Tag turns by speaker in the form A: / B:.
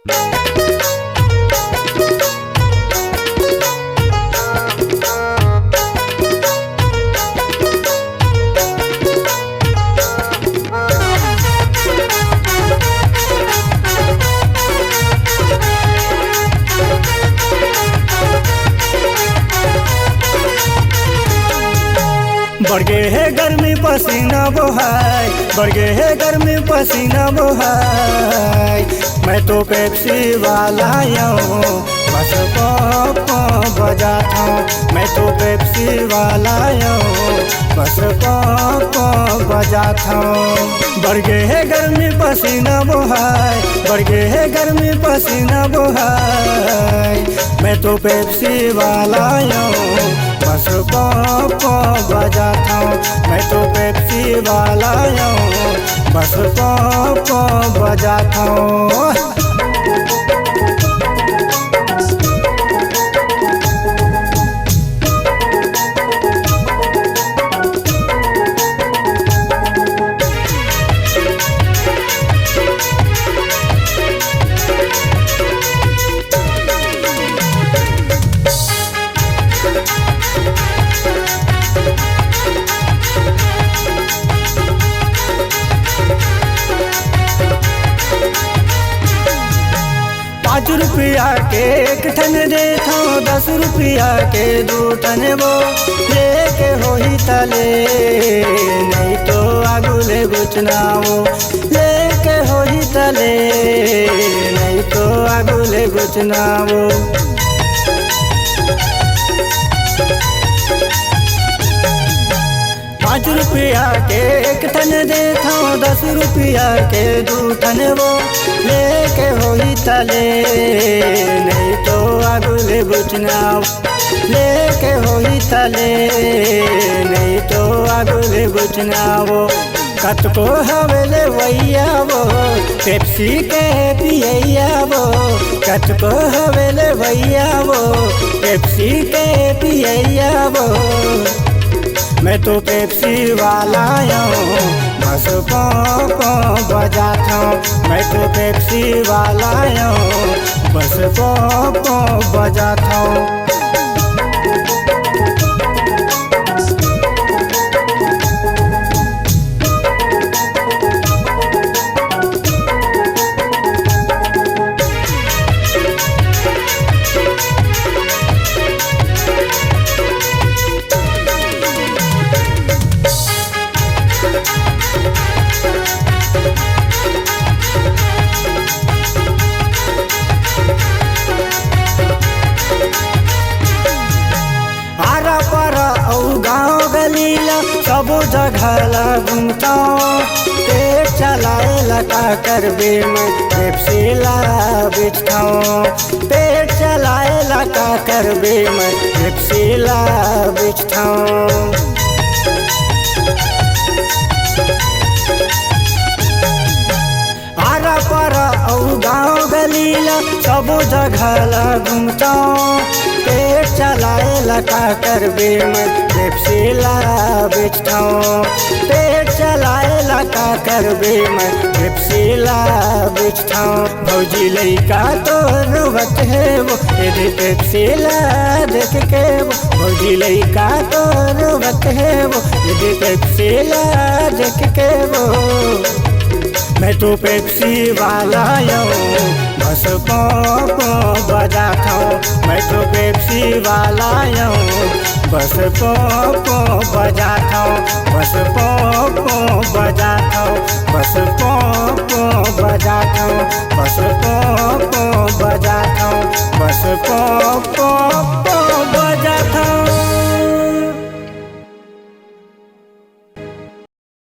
A: बढ़ गे है गर्मी पसीना बोहाय, बढ़ गे है गर्मी पसीना बोहाय। मैं तो पेप्सी वाला हूँ, बस पॉप बजाता हूँ। मैं तो पेप्सी वाला हूँ, बस पॉप बजाता हूँ। बढ़ गे है गर्मी पसीना बोहाय, बढ़ गे है गर्मी पसीना बोहाय। मैं तो पेप्सी वाला हूँ, बस पॉप बजाता हूँ। मैं तो पेप्सी वाला हूँ, बस पॉप बजाता हूँ। पाँच रुपया के एक ठन देता हूँ, 10 रुपया के 2 ठन वो लेके हो ही तले। नहीं तो आगुले गुचनाओ लेके हो ही तले, नहीं तो आगुले गुचनाओ। 5 रुपया के एक ठन देता हूँ, 10 रुपया के 2 ठन वो लेके हो ही तले। नहीं तो आगुले गुचनाओ लेके हो ही तले, नहीं तो आगुले गुचनाओ। कत को हवेले वैया वो पेप्सी के पियैया वो, कत को हवेले वैया वो पेप्सी के पियैया वो। मैं तो पेप्सी वाला हूँ, बस पॉप बजाता हूँ। मैं तो पेप्सी वाला हूँ, बस पॉप बजाता हूँ। सब जगह घूमता हूँ, पेट चलाए लगा कर भी मैं पेप्सी ला बेचता हूँ। पेट चलाए लगा कर भी मैं पेप्सी ला बेचता हूँ। आरा पारा और गाँव गलीला सब जगह घूमता हूँ, पेट चलाए लगा कर भी मैं पेप्सी ला बेचता हूँ। पेट चलाए लगा कर भी मैं पेप्सी ला बेचता हूँ। भौजी लइका तो रुवत है वो यदि पेप्सी ला देख के वो। भौजी लइका तो रुवत है वो यदि पेप्सी ला देख के वो। मैं तो पेप्सी वाला हूँ, बस पॉप बजाता हूँ। मैं तो पेप्सी वाला हूँ, बस पॉप बजाता हूँ, बस पॉप बजाता हूँ, बस पॉप